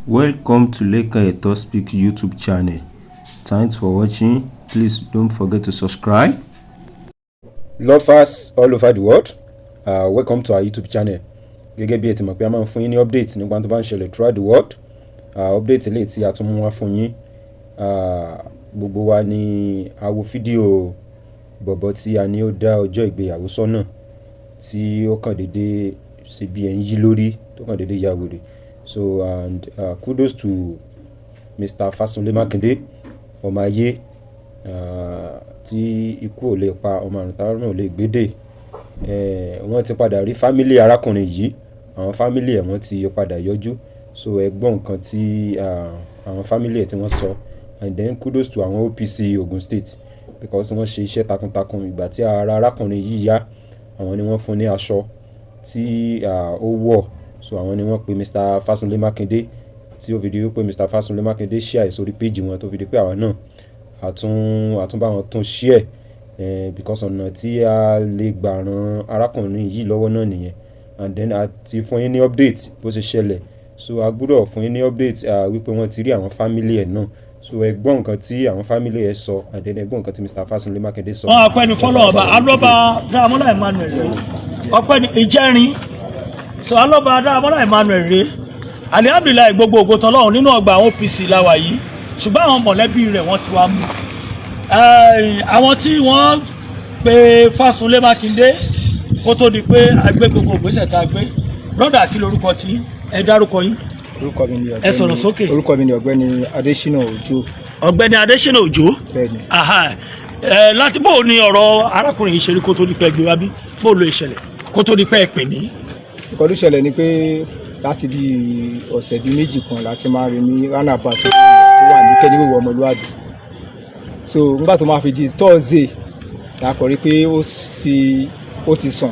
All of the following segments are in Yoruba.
Welcome to Leyin Speak YouTube channel. Thanks for watching. Please don't forget to subscribe. Lovers all over the world, welcome to our YouTube channel. Gẹ́gẹ́ bí ẹ ti mọ̀ pé a máa ń fún yín ní update nípa tó bá ń ṣẹlẹ̀ throughout the world. Update eléyìí tí a tún mú wá fún yín. Gbogbo wa ni a wo fídíò bọ̀bọ̀ tí a ní ó dá ọjọ́ ìgbéyàwó sọ́nà tí ó kàn déédé ṣe bí ẹ̀yìn yí lórí tó kàn déédé ya wèrè. So and kudos to Mr. Fasunle Makinde, ọmọ ayé tí ikú ò lè pa, ọmọ àrùn tárùn ò lè gbédè. Wọ́n ti padà rí fámílì arákùnrin yìí, àwọn fámílì ẹ̀ wọ́n ti padà yọjú. So ẹ gbọ́ nǹkan tí àwọn fámílì ẹ̀ tí wọ́n sọ. And then kudos to àwọn OPC Ogun State because wọ́n ṣe iṣẹ́ takuntakun. Ìgbà tí ara arákùnrin yìí yá, àwọn ni wọ́n fún ní aṣọ tí ó wọ̀. So àwọn ni wọ́n pe Mr. Fasunle Makinde tí ó fi di wípé Mr. Fasunle Makinde share sórí page wọn tó fi di pé àwọn náà àtún bá wọn tún share because ọ̀nà tí a lè gbà ran arákùnrin yìí lọ́wọ́ náà nìyẹn. And then a ti fún yín ní update bó ṣe ṣẹlẹ̀. So a gbọ́dọ̀ fún yín ní update wípé wọ́n ti rí àwọn family ẹ̀ náà. So ẹ gbọ́ nǹkan tí àwọn family ẹ̀ sọ and then ẹ gbọ́ nǹkan tí Mr. Fasunle Makinde sọ. Ọpẹ́ ni fọ́lọ́ ọba Aloba Emmanuel. Ọpẹ́ ni ìjẹrin. So Aloba Emmanuel rèé. Alihamdulilayi gbogbo ògo t'Ọlọ́run nínú ọgbà àwọn OPC láwa yìí. Ṣùgbọ́n àwọn mọ̀lẹ́bí rẹ̀ wọ́n ti wá mú. Àwọn tí wọ́n pe Fasunle Makinde kó tó di pé a gbé gbogbo ìgbésẹ̀ tá a gbé. Brother, kí lorúkọ tí ẹ dárúkọ yín? Orúkọ mi ni ẹ sọ̀rọ̀ sókè. Orúkọ mi ni Ọ̀gbẹ́ni Adésínà Òjó. Ọ̀gbẹ́ni Adésínà Òjó? Bẹ́ẹ̀ni. Láti bó ni ọ̀rọ̀ arákùnrin yìí ṣe rí kó tó di pé gbé wá bí? Bó ló ìṣẹ̀lẹ̀ kó tó di pé ẹ pè ní? Nǹkan tó ṣẹlẹ̀ ni pé láti bí ọ̀sẹ̀ bíi méjì kan láti máa rí ní roundabout tó wà ní Kẹ́díwò Ọmọlúwàbí. So nígbà tó máa fi di Thursday la kọ̀ rí pé ó ti sàn.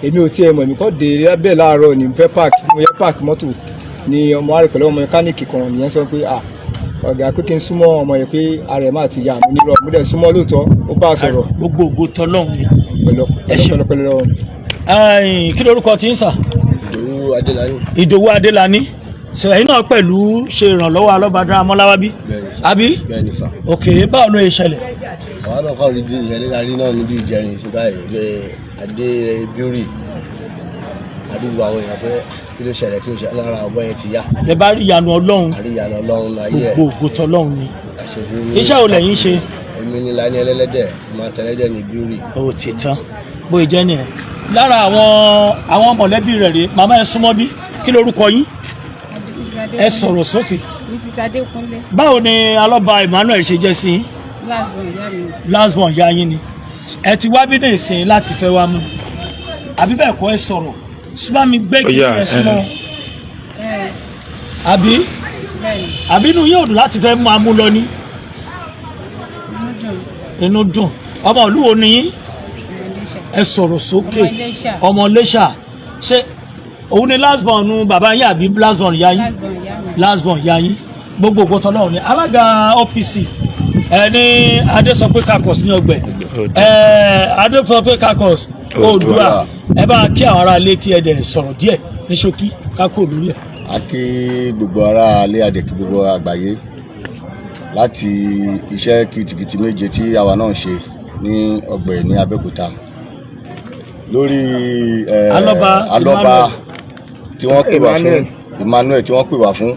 Èmi ò tiẹ̀ mọ̀, èmi kọ́ dé bẹ́ẹ̀ láàárọ̀ ní fẹ́ park mọ́tò ni ọmọ àrẹ pẹ̀lú ọmọ mẹkáníìkì kan nìyẹn sọ pé ọ̀gá pé kí n súnmọ́ ọmọ yẹn pé ara ẹ̀ máa ti yá àmì nírọ̀ mo dẹ̀ súnmọ́ lóòótọ́ ó bá a sọ̀rọ̀. Gbogbo ògo t'Ọlọ́run ni. pẹ̀lẹ́pẹ̀lẹ́ lọ́wọ́. Kí lorúkọ tí ń sà? Ìdòwú Adélani. So ẹ̀yin náà pẹ̀lú ṣe ìrànlọ́wọ́ Aloba Emmanuel bí? Àbí? Bẹ́ẹ̀ni sà. Ok, báwo ló ṣẹlẹ̀? Àwọn náà kọ́ rí bí ìrẹ́lẹ́lárí náà níbi ìjẹrin sí báyìí adé bíórì àdúgbò àwọn èèyàn fẹ́ kí ló ṣẹlẹ̀ lára ọgbọ́n yẹn ti yá. Lẹ bá rí ìyanu Ọlọ́run. Àrí ìyanu Ọlọ́run ayé ẹ̀. Gbogbo ògo t'Ọlọ́run ni. Iṣẹ́ wo lẹ̀yin ṣe? Èmi ní Lání ẹlẹ́lẹ́dẹ̀ máa tẹ̀lẹ́dẹ̀ ní bíórì. Ó ti tán bó jẹ́ nìyẹn. Lára àwọn mọ̀lẹ́bí rẹ̀ rèé, màmá ẹ súnmọ́ bí? Kí lorúkọ yín? Ẹ sọ̀rọ̀ sókè. Mrs. Adékúnlé. Báwo ni Aloba Emmanuel ṣe jẹ́ sí yín? Last born ìyá yín ni. Ẹ ti wá bí ní ìsìn láti fẹ́ wá mú. Àbí bẹ́ẹ̀ kọ́ ẹ sọ̀rọ̀. Súnmọ́ mi gbé kí ẹ súnmọ́. Àbí inú yóò dùn láti fẹ́ máa mú lọ ní? Inú dùn. Ọmọ ìlú wo ni yín? Ẹ sọ̀rọ̀ sókè. Ọmọ Iléṣà. Ṣé òun ni last born bàbá yín àbí last born ìyá yín? Last born ìyá yín. Gbogbo ògo t'Ọlọ́run ni. Alága OPC ní Adésọpé Kakos ní ọgbẹ. Adésọpé Kakos Oòduà. Ẹ bá kí àwọn ará ilé kí ẹ dẹ̀ sọ̀rọ̀ díẹ̀ ní ṣókí kákó lórí ẹ̀. A kí gbogbo ará ilé àdèkí gbogbo àgbáyé láti iṣẹ́ kìtìkìtì méje tí àwa náà ṣe ní ọgbẹ ní Abẹ́òkúta lórí Aloba tí wọ́n pè wá fún Emmanuel tí wọ́n pè wá fún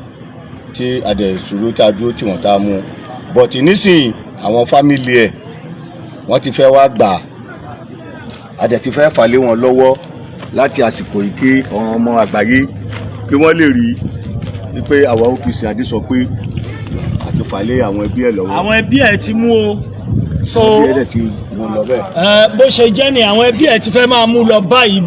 tí adẹ̀ sùúrù tá a dúró tí wọ́n tá a mú but nísìnyí àwọn fámìlì ẹ̀ wọ́n ti fẹ́ wá gbà adẹ̀ ti fẹ́ fà lé wọn lọ́wọ́ láti àsìkò yìí kí àwọn ọmọ àgbáyé kí wọ́n lè rí i pé àwọn OPC adé sọ pé àti fà lé àwọn ẹbí ẹ̀ lọ́wọ́. Àwọn ẹbí ẹ̀ ti mú o. So ẹbí ẹ̀ ti mú lọ bẹ́ẹ̀. Bó ṣe jẹ́ ni àwọn ẹbí ẹ̀ ti fẹ́ máa mú lọ báyìí.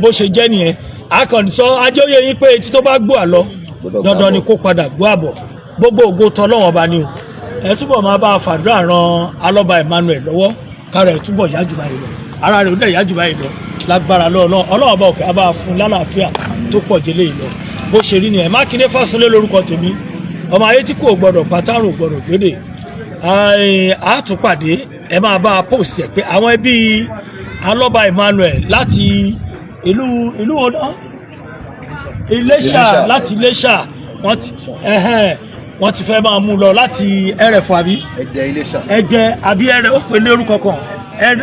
Bó ṣe jẹ́ nìyẹn. Akànnìsọ ajóyè yín pé etí tó bá gbọ́ àlọ́ dandan ni kó padà gbọ́ àbọ̀. Gbogbo ògo t'Ọlọ́run ọba ni o. Ẹ túbọ̀ máa bá a fàdúrà ran Aloba Emmanuel lọ́wọ́ kára ẹ̀ túbọ̀ yá jù báyìí lọ. Ara rẹ̀ ò dẹ̀ yá jù báyìí lọ. Lágbára lọ́wọ́ Ọlọ́run ọba òkè á bá a fún lálàáfíà tó pọ̀ jẹ́lé yìí lọ. Bó ṣe rí nìyẹn. Mákindé Fasunle lórúkọ tèmi. Ọmọ ayé tí kò gbọdọ̀ pátárò gbọdọ̀ gbédè. Àtúpàdé ẹ máa bá a post ẹ̀ pé àwọn ẹbí Aloba Emmanuel láti ìlú wọn náà Iléṣà láti Iléṣà wọ́n ti fẹ́ máa mú lọ láti ẹrẹ̀fọ̀ àbí ẹ̀dẹ̀ àbí ẹrẹ̀ ó pè ní orúkọ kan ẹrẹ̀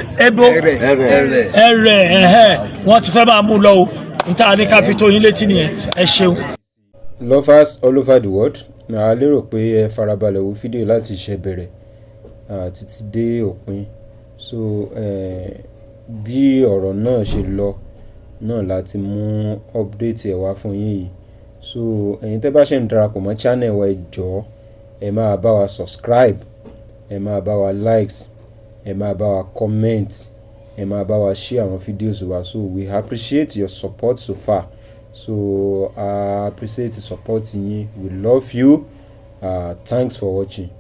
wọ́n ti fẹ́ máa mú lọ o níta ní ká fi tó yín létí nìyẹn ẹ ṣeun. Lovers all over the world a lérò pé ẹ farabalẹ̀ wo fídíò láti ṣe bẹ̀rẹ̀ títí dé òpin so bí ọ̀rọ̀ náà ṣe lọ náà láti mú update ẹ̀ wá fún yín yìí so ẹ̀yin tẹ́ bá ṣe ń darapọ̀ mọ́ channel wa ẹ jọ̀ọ́ ẹ máa bá wa subscribe ẹ máa bá wa likes ẹ máa bá wa comment ẹ máa bá wa share àwọn videos wa so we appreciate your support so far so I appreciate the support yín we love you thanks for watching.